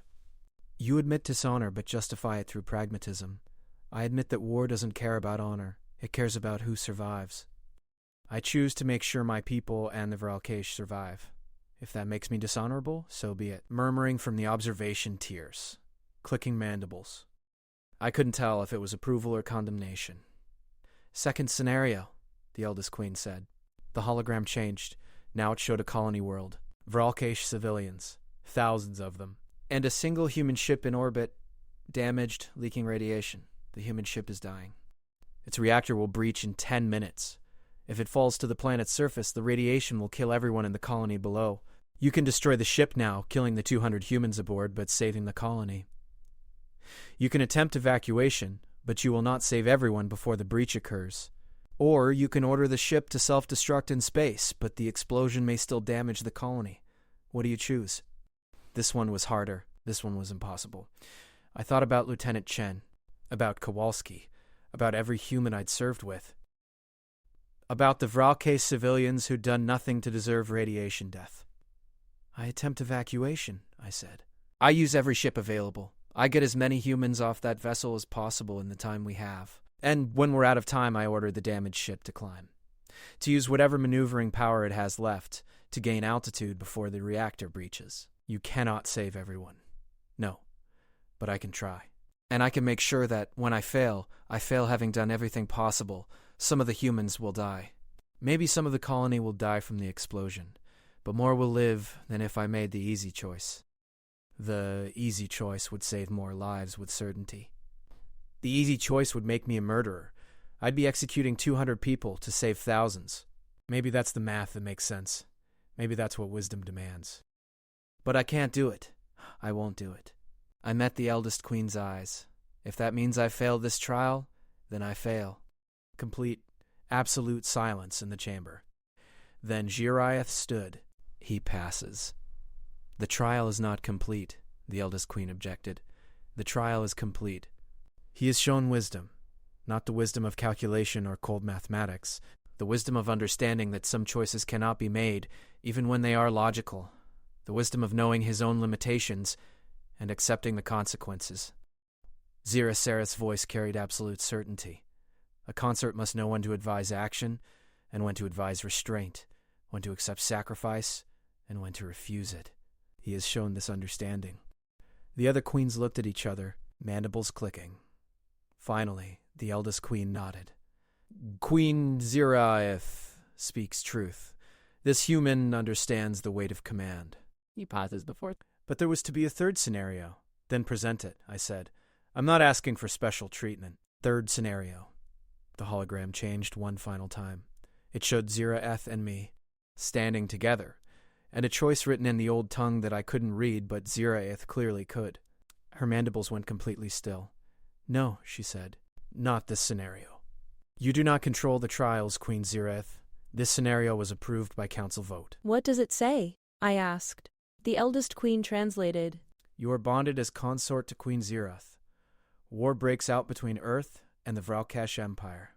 You admit dishonor, but justify it through pragmatism. I admit that war doesn't care about honor. It cares about who survives. I choose to make sure my people and the Vralkesh survive. If that makes me dishonorable, so be it. Murmuring from the observation tiers. Clicking mandibles. I couldn't tell if it was approval or condemnation. Second scenario, the eldest queen said. The hologram changed. Now it showed a colony world. Vralkesh civilians. Thousands of them. And a single human ship in orbit, damaged, leaking radiation. The human ship is dying. Its reactor will breach in 10 minutes. If it falls to the planet's surface, the radiation will kill everyone in the colony below. You can destroy the ship now, killing the 200 humans aboard, but saving the colony. You can attempt evacuation, but you will not save everyone before the breach occurs. Or you can order the ship to self-destruct in space, but the explosion may still damage the colony. What do you choose? This one was harder. This one was impossible. I thought about Lieutenant Chen, about Kowalski, about every human I'd served with, about the Vralkesh civilians who'd done nothing to deserve radiation death. I attempt evacuation, I said. I use every ship available. I get as many humans off that vessel as possible in the time we have. And when we're out of time, I order the damaged ship to climb. To use whatever maneuvering power it has left to gain altitude before the reactor breaches. You cannot save everyone. No. But I can try. And I can make sure that when I fail having done everything possible. Some of the humans will die. Maybe some of the colony will die from the explosion. But more will live than if I made the easy choice. The easy choice would save more lives with certainty. The easy choice would make me a murderer. I'd be executing 200 people to save thousands. Maybe that's the math that makes sense. Maybe that's what wisdom demands. But I can't do it. I won't do it. I met the eldest queen's eyes. If that means I fail this trial, then I fail. Complete, absolute silence in the chamber. Then Giraeth stood. He passes. The trial is not complete, the eldest queen objected. The trial is complete. He has shown wisdom, not the wisdom of calculation or cold mathematics, the wisdom of understanding that some choices cannot be made, even when they are logical, the wisdom of knowing his own limitations and accepting the consequences. Zirasareth's voice carried absolute certainty. A consort must know when to advise action and when to advise restraint, when to accept sacrifice and when to refuse it. He has shown this understanding. The other queens looked at each other, mandibles clicking. Finally, the eldest queen nodded. Queen Ziraeth speaks truth. This human understands the weight of command. He pauses before. But there was to be a third scenario. Then present it, I said. I'm not asking for special treatment. Third scenario. The hologram changed one final time. It showed Ziraeth and me, standing together, and a choice written in the old tongue that I couldn't read, but Ziraeth clearly could. Her mandibles went completely still. No, she said, not this scenario. You do not control the trials, Queen Ziraeth. This scenario was approved by council vote. What does it say? I asked. The eldest queen translated. You are bonded as consort to Queen Ziraeth. War breaks out between Earth and the Vralkesh Empire.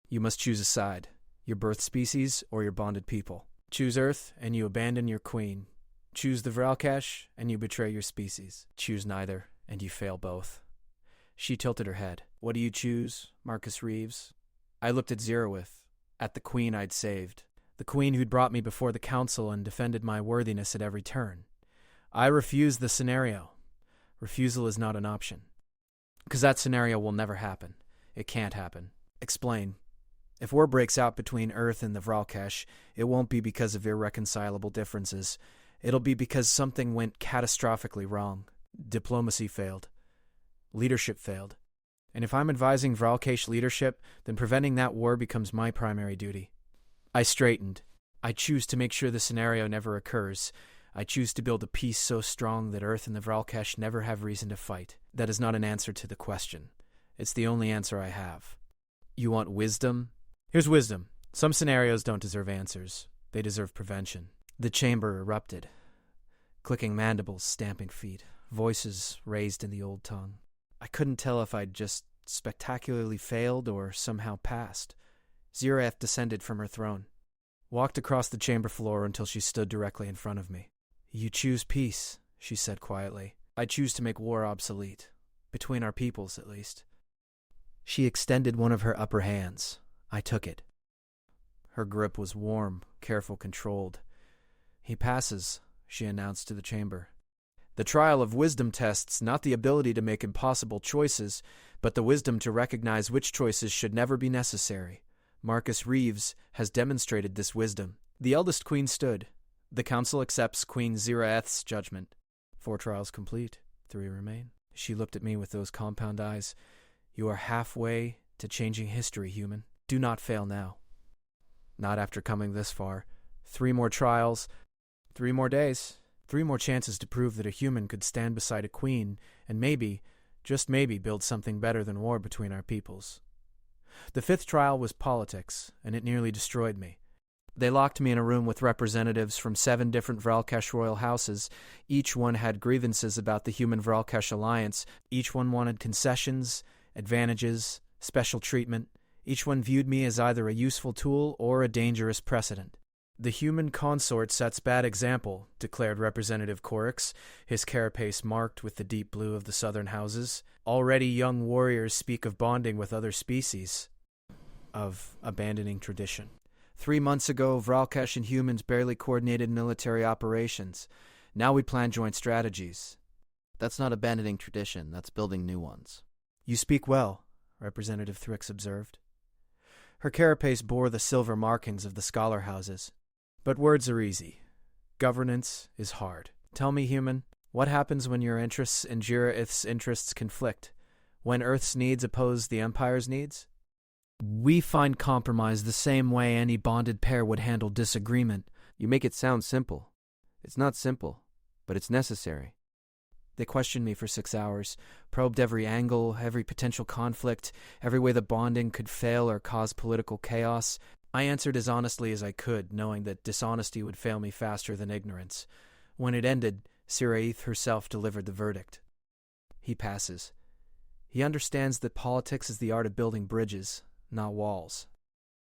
You must choose a side, your birth species or your bonded people. Choose Earth, and you abandon your queen. Choose the Vralkesh, and you betray your species. Choose neither, and you fail both. She tilted her head. What do you choose, Marcus Reeves? I looked at Zeroth, at the queen I'd saved, the queen who'd brought me before the council and defended my worthiness at every turn. I refused the scenario. Refusal is not an option. Because that scenario will never happen. It can't happen. Explain. If war breaks out between Earth and the Vralkesh, it won't be because of irreconcilable differences. It'll be because something went catastrophically wrong. Diplomacy failed. Leadership failed. And if I'm advising Vralkesh leadership, then preventing that war becomes my primary duty. I straightened. I choose to make sure the scenario never occurs. I choose to build a peace so strong that Earth and the Vralkesh never have reason to fight. That is not an answer to the question. It's the only answer I have. You want wisdom? Here's wisdom. Some scenarios don't deserve answers. They deserve prevention. The chamber erupted. Clicking mandibles, stamping feet, voices raised in the old tongue. I couldn't tell if I'd just spectacularly failed or somehow passed. Zeroth descended from her throne, walked across the chamber floor until she stood directly in front of me. You choose peace, she said quietly. I choose to make war obsolete. Between our peoples, at least. She extended one of her upper hands. I took it. Her grip was warm, careful, controlled. He passes, she announced to the chamber. The trial of wisdom tests not the ability to make impossible choices, but the wisdom to recognize which choices should never be necessary. Marcus Reeves has demonstrated this wisdom. The eldest queen stood. The council accepts Queen Zeroth's judgment. 4 trials complete. 3 remain. She looked at me with those compound eyes. You are halfway to changing history, human. Do not fail now. Not after coming this far. 3 more trials. 3 more days. 3 more chances to prove that a human could stand beside a queen and maybe, just maybe, build something better than war between our peoples. The 5th trial was politics, and it nearly destroyed me. They locked me in a room with representatives from 7 different Vralkesh royal houses. Each one had grievances about the human Vralkesh alliance. Each one wanted concessions, advantages, special treatment. Each one viewed me as either a useful tool or a dangerous precedent. The human consort sets bad example, declared Representative Corix, his carapace marked with the deep blue of the southern houses. Already young warriors speak of bonding with other species, of abandoning tradition. 3 months ago, Vralkesh and humans barely coordinated military operations. Now we plan joint strategies. That's not abandoning tradition, that's building new ones. You speak well, Representative Thrix observed. Her carapace bore the silver markings of the scholar houses. But words are easy. Governance is hard. Tell me, human, what happens when your interests and Zeroth's interests conflict? When Earth's needs oppose the Empire's needs? We find compromise the same way any bonded pair would handle disagreement. You make it sound simple. It's not simple, but it's necessary. They questioned me for 6 hours, probed every angle, every potential conflict, every way the bonding could fail or cause political chaos. I answered as honestly as I could, knowing that dishonesty would fail me faster than ignorance. When it ended, Zeroth herself delivered the verdict. He passes. He understands that politics is the art of building bridges, not walls.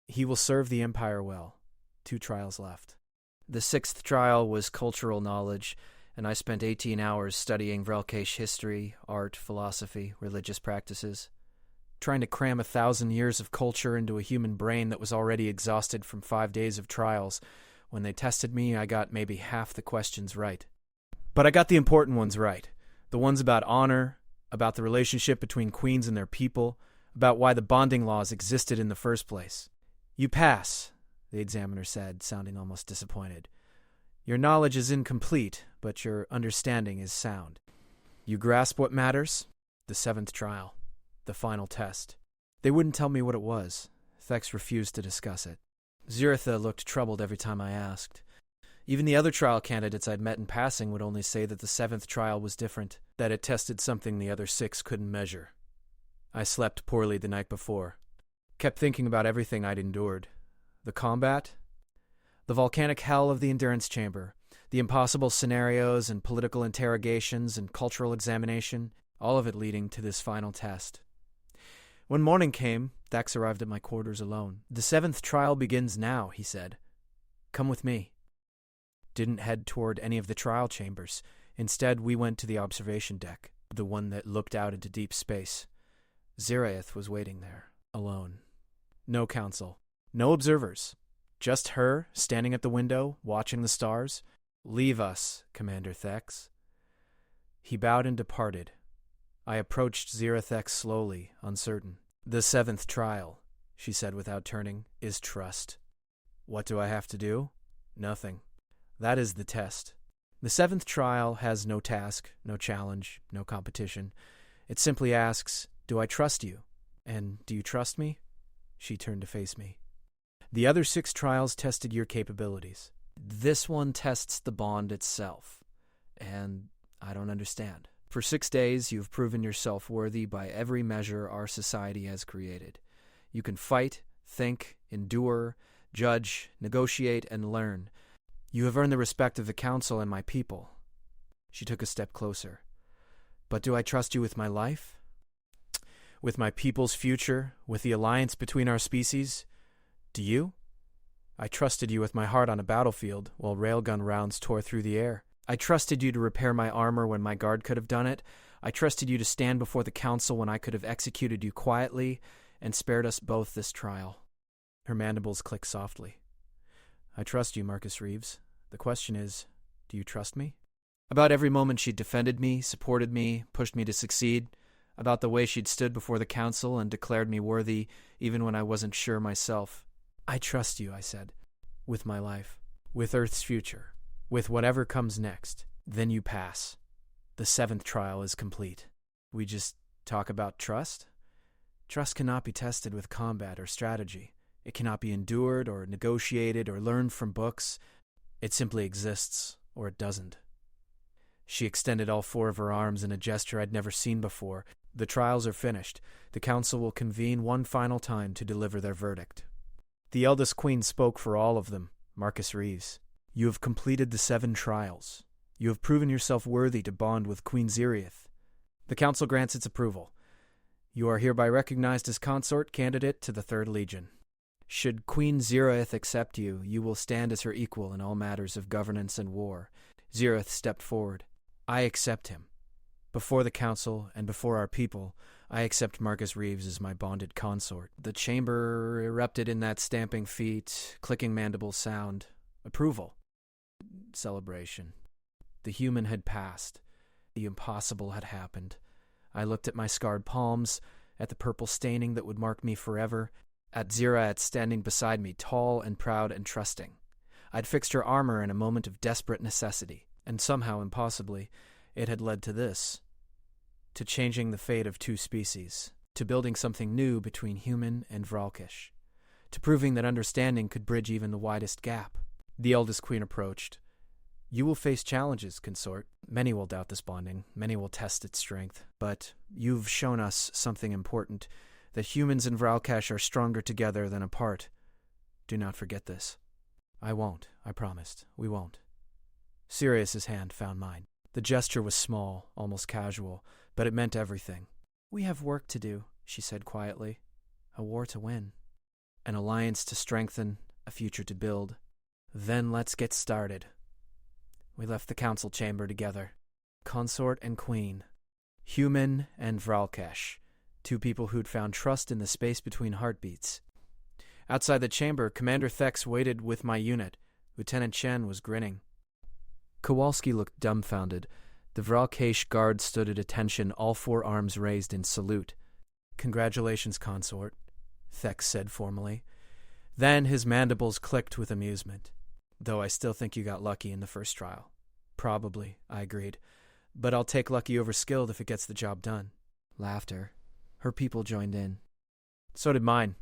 He will serve the Empire well. 2 trials left. The 6th trial was cultural knowledge, and I spent 18 hours studying Vralkesh history, art, philosophy, religious practices. Trying to cram 1,000 years of culture into a human brain that was already exhausted from 5 days of trials. When they tested me, I got maybe half the questions right. But I got the important ones right. The ones about honor, about the relationship between queens and their people, about why the bonding laws existed in the first place. You pass, the examiner said, sounding almost disappointed. Your knowledge is incomplete, but your understanding is sound. You grasp what matters? The 7th trial. The final test. They wouldn't tell me what it was. Thex refused to discuss it. Zeroth looked troubled every time I asked. Even the other trial candidates I'd met in passing would only say that the 7th trial was different, that it tested something the other 6 couldn't measure. I slept poorly the night before. Kept thinking about everything I'd endured. The combat? The volcanic hell of the endurance chamber. The impossible scenarios and political interrogations and cultural examination. All of it leading to this final test. When morning came, Thax arrived at my quarters alone. The 7th trial begins now, he said. Come with me. Didn't head toward any of the trial chambers. Instead, we went to the observation deck, the one that looked out into deep space. Ziraeth was waiting there, alone. No council, no observers, just her standing at the window, watching the stars. "Leave us, Commander Thex." He bowed and departed. I approached Ziraeth slowly, uncertain. "The seventh trial," she said without turning, "is trust." What do I have to do? Nothing. That is the test. The seventh trial has no task, no challenge, no competition. It simply asks, do I trust you? And do you trust me? She turned to face me. The other 6 trials tested your capabilities. This one tests the bond itself. And I don't understand. For 6 days, you've proven yourself worthy by every measure our society has created. You can fight, think, endure, judge, negotiate, and learn. You have earned the respect of the Council and my people. She took a step closer. But do I trust you with my life? With my people's future? With the alliance between our species? Do you? I trusted you with my heart on a battlefield while railgun rounds tore through the air. I trusted you to repair my armor when my guard could have done it. I trusted you to stand before the Council when I could have executed you quietly and spared us both this trial. Her mandibles clicked softly. I trust you, Marcus Reeves. The question is, do you trust me? About every moment she'd defended me, supported me, pushed me to succeed. About the way she'd stood before the Council and declared me worthy, even when I wasn't sure myself. I trust you, I said, with my life, with Earth's future, with whatever comes next. Then you pass. The 7th trial is complete. We just talk about trust? Trust cannot be tested with combat or strategy. It cannot be endured or negotiated or learned from books. It simply exists, or it doesn't. She extended all 4 of her arms in a gesture I'd never seen before. The trials are finished. The Council will convene one final time to deliver their verdict. The eldest queen spoke for all of them, Marcus Reeves. You have completed the 7 trials. You have proven yourself worthy to bond with Queen Ziraeth. The Council grants its approval. You are hereby recognized as consort candidate to the 3rd Legion. Should Queen Ziraeth accept you, you will stand as her equal in all matters of governance and war. Ziraeth stepped forward. I accept him. Before the Council and before our people, I accept Marcus Reeves as my bonded consort. The chamber erupted in that stamping feet, clicking mandible sound. Approval. Celebration. The human had passed. The impossible had happened. I looked at my scarred palms, at the purple staining that would mark me forever, at Ziraeth standing beside me, tall and proud and trusting. I'd fixed her armor in a moment of desperate necessity, and somehow, impossibly, it had led to this. To changing the fate of 2 species, to building something new between human and Vralkish, to proving that understanding could bridge even the widest gap. The eldest queen approached. You will face challenges, consort. Many will doubt this bonding, many will test its strength, but you've shown us something important, that humans and Vralkash are stronger together than apart. Do not forget this. I won't, I promised. We won't. Sirius's hand found mine. The gesture was small, almost casual, but it meant everything. We have work to do, she said quietly. A war to win. An alliance to strengthen, a future to build. Then let's get started. We left the council chamber together. Consort and queen. Human and Vralkash. 2 people who'd found trust in the space between heartbeats. Outside the chamber, Commander Thex waited with my unit. Lieutenant Chen was grinning. Kowalski looked dumbfounded. The Vralkash guard stood at attention, all 4 arms raised in salute. Congratulations, consort, Thex said formally. Then his mandibles clicked with amusement. Though I still think you got lucky in the first trial. Probably, I agreed. But I'll take lucky over skilled if it gets the job done. Laughter. Her people joined in. So did mine.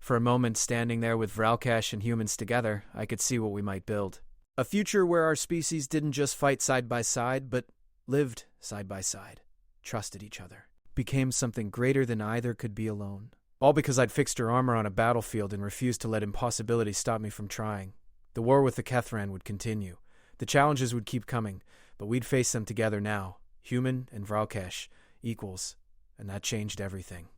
For a moment, standing there with Vralkash and humans together, I could see what we might build. A future where our species didn't just fight side by side, but lived side by side, trusted each other, became something greater than either could be alone. All because I'd fixed her armor on a battlefield and refused to let impossibility stop me from trying. The war with the Kethran would continue. The challenges would keep coming, but we'd face them together now, human and Vralkash, equals, and that changed everything.